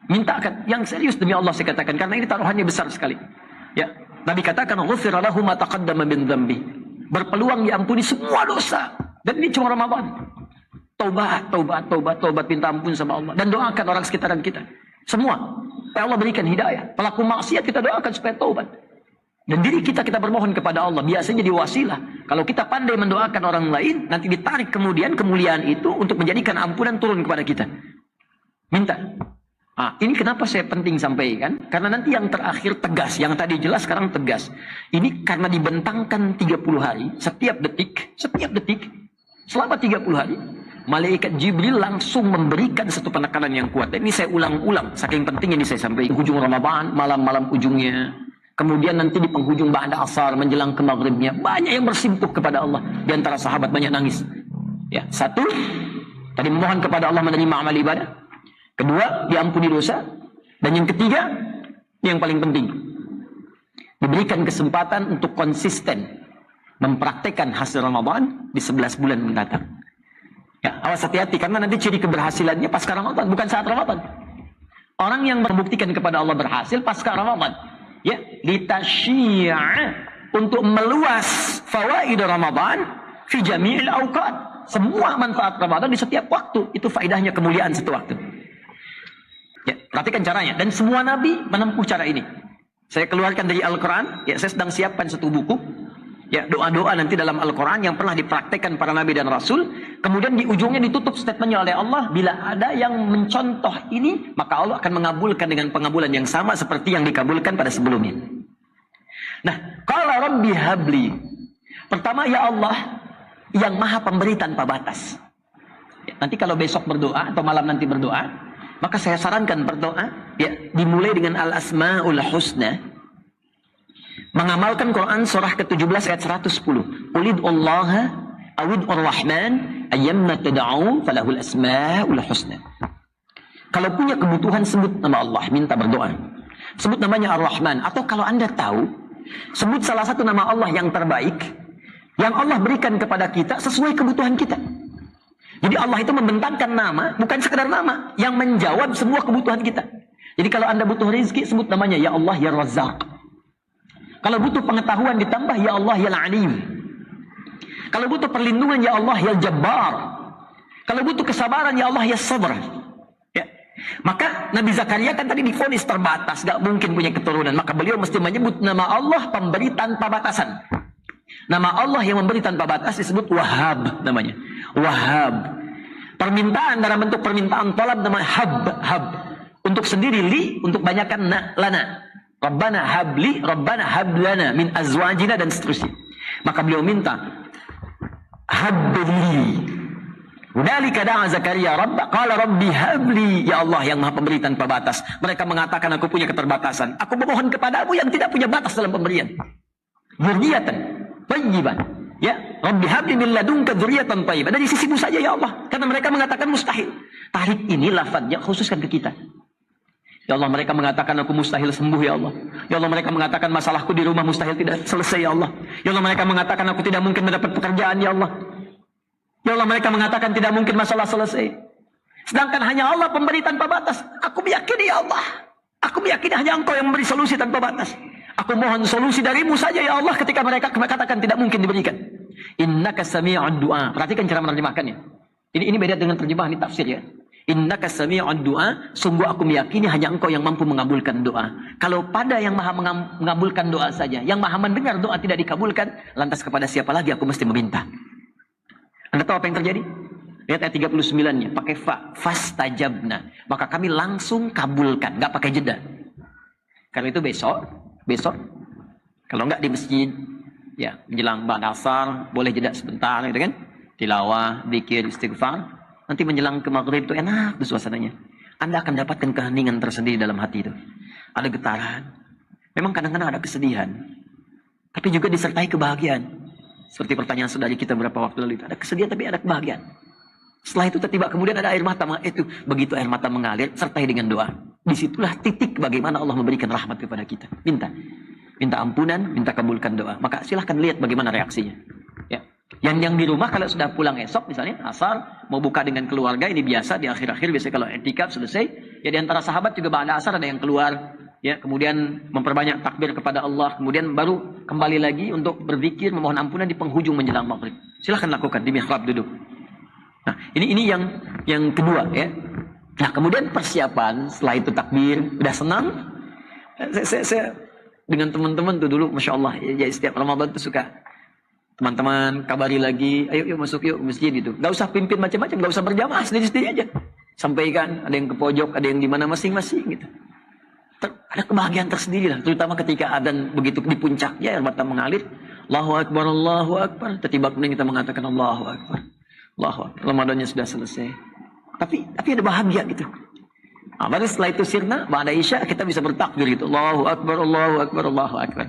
Mintakan yang serius demi Allah saya katakan, karena ini taruhannya besar sekali. Ya, Nabi katakan ghufira lahu ma taqaddama min dzambi. Berpeluang diampuni semua dosa. Dan ini cuma Ramadan. Taubat, minta ampun sama Allah dan doakan orang sekitaran kita. Semua. Allah berikan hidayah. Pelaku maksiat kita doakan supaya taubat. Dan diri kita bermohon kepada Allah. Biasanya diwasilah. Kalau kita pandai mendoakan orang lain, nanti ditarik kemudian kemuliaan itu untuk menjadikan ampunan turun kepada kita. Minta. Ini kenapa saya penting sampaikan? Karena nanti yang terakhir tegas. Yang tadi jelas sekarang tegas. Ini karena dibentangkan 30 hari. Setiap detik. Selama 30 hari. Malaikat Jibril langsung memberikan satu penekanan yang kuat. Ini saya ulang-ulang. Saking pentingnya ini saya sampaikan. Ujung Ramadan, malam-malam ujungnya. Kemudian nanti di penghujung ba'da asar menjelang ke maghribnya. Banyak yang bersimpuh kepada Allah. Di antara sahabat banyak nangis. Ya, satu. Tadi memohon kepada Allah menerima amal ibadah. Kedua, diampuni dosa. Dan yang ketiga, yang paling penting, diberikan kesempatan untuk konsisten mempraktekkan hasil Ramadan di 11 bulan mendatang. Ya, awas hati-hati, karena nanti ciri keberhasilannya pasca Ramadan, bukan saat Ramadan. Orang yang membuktikan kepada Allah berhasil pasca Ramadan, ya, litasyi'a, untuk meluas fawaid Ramadan fi jami'il awqat. Semua manfaat Ramadan di setiap waktu, itu faedahnya kemuliaan satu waktu. Ya, perhatikan caranya. Dan semua nabi menempuh cara ini. Saya keluarkan dari Al-Quran. Ya, saya sedang siapkan satu buku. Ya, doa-doa nanti dalam Al-Quran yang pernah dipraktekkan para nabi dan rasul. Kemudian di ujungnya ditutup statementnya oleh Allah. Bila ada yang mencontoh ini, maka Allah akan mengabulkan dengan pengabulan yang sama seperti yang dikabulkan pada sebelumnya. Nah, qala rabbi habli. Pertama, ya Allah yang maha pemberi tanpa batas. Ya, nanti kalau besok berdoa atau malam nanti berdoa, maka saya sarankan berdoa, ya, dimulai dengan Al-Asma'ul Husna. Mengamalkan Quran surah ke-17 ayat 110. Qulid'ullaha awid'ur rahman ayyamma tad'u falahul asma'ul husna. Kalau punya kebutuhan sebut nama Allah, minta berdoa. Sebut namanya Ar-Rahman. Atau kalau Anda tahu, sebut salah satu nama Allah yang terbaik yang Allah berikan kepada kita sesuai kebutuhan kita. Jadi Allah itu membentangkan nama, bukan sekedar nama, yang menjawab semua kebutuhan kita. Jadi kalau Anda butuh rezeki, sebut namanya, ya Allah, ya Razzaq. Kalau butuh pengetahuan, ditambah, ya Allah, ya Alim. Kalau butuh perlindungan, ya Allah, ya Jabbar. Kalau butuh kesabaran, ya Allah, ya Sabr. Ya. Maka Nabi Zakaria kan tadi divonis terbatas, gak mungkin punya keturunan. Maka beliau mesti menyebut nama Allah pemberi tanpa batasan. Nama Allah yang memberi tanpa batas disebut Wahhab namanya. Wahhab. Permintaan dalam bentuk permintaan tolab namanya hab. Untuk sendiri li, untuk banyakkan lana. Rabbana habli, Rabbana hablana min azwajina dan seterusnya. Maka beliau minta habli. Hudalika da'a Zakaria Rabba qala rabbi habli, ya Allah yang maha pemberi tanpa batas. Mereka mengatakan aku punya keterbatasan. Aku memohon kepadamu yang tidak punya batas dalam pemberian. Dzurriyyatan thayyiban. Ya, Rabbi habli min ladunka dzurriyyatan thayyibah. Dari sisimu saja ya Allah. Karena mereka mengatakan mustahil. Tarik ini lafadznya khususkan ke kita. Ya Allah, mereka mengatakan aku mustahil sembuh ya Allah. Ya Allah, mereka mengatakan masalahku di rumah mustahil tidak selesai ya Allah. Ya Allah, mereka mengatakan aku tidak mungkin mendapat pekerjaan ya Allah. Ya Allah, mereka mengatakan tidak mungkin masalah selesai. Sedangkan hanya Allah pemberi tanpa batas. Aku meyakini ya Allah. Aku meyakini hanya Engkau yang memberi solusi tanpa batas. Aku mohon solusi darimu saja ya Allah ketika mereka katakan tidak mungkin diberikan. Innaka sami'ud du'a. Perhatikan cara menerjemahkannya. Ini beda dengan terjemahan ini tafsir ya. Innaka sami'ud du'a. Sungguh aku meyakini hanya Engkau yang mampu mengabulkan doa. Kalau pada yang maha mengabulkan doa saja, yang maha mendengar doa tidak dikabulkan, lantas kepada siapa lagi aku mesti meminta? Anda tahu apa yang terjadi? Lihat ayat 39-nya, pakai fastajabna. Maka kami langsung kabulkan, nggak pakai jeda. Karena itu besok, kalau nggak di masjid, ya menjelang ba'da asar, boleh jeda sebentar, gitu kan? Tilawah, zikir, istighfar. Nanti menjelang ke maghrib itu enak tuh suasananya. Anda akan dapatkan keheningan tersendiri dalam hati itu. Ada getaran. Memang kadang-kadang ada kesedihan. Tapi juga disertai kebahagiaan. Seperti pertanyaan saudari kita beberapa waktu lalu itu. Ada kesedihan tapi ada kebahagiaan. Setelah itu tiba kemudian ada air mata. Itu begitu air mata mengalir sertai dengan doa. Disitulah titik bagaimana Allah memberikan rahmat kepada kita. Minta ampunan, minta kabulkan doa. Maka silahkan lihat bagaimana reaksinya. Ya. Yang di rumah kalau sudah pulang esok misalnya asar mau buka dengan keluarga, ini biasa di akhir-akhir biasanya kalau etikaf selesai Ya di antara sahabat juga ba'da asar ada yang keluar, ya, kemudian memperbanyak takbir kepada Allah, kemudian baru kembali lagi untuk berzikir memohon ampunan di penghujung menjelang maghrib. Silahkan lakukan di mihrab duduk. Nah, ini yang kedua, ya. Nah, kemudian persiapan setelah itu takbir, udah senang. Saya dengan teman-teman tuh dulu, masya Allah, ya, setiap Ramadan tuh suka teman-teman kabari lagi, ayo masuk yuk masjid itu. Gak usah pimpin macam-macam, gak usah berjamaah, sendiri-sendiri aja. Sampaikan, ada yang ke pojok, ada yang di mana masing-masing gitu. Ada kebahagiaan tersendiri lah, terutama ketika adzan begitu di puncaknya air mata mengalir, Allahu Akbar, Allahu Akbar. Tiba-tiba kemudian kita mengatakan Allahu Akbar, Allahu Akbar. Ramadannya sudah selesai. Tapi ada bahagia gitu. Nah, baru setelah itu sirna, ba'da isya kita bisa bertakbir gitu. Allahu Akbar, Allahu Akbar, Allahu Akbar.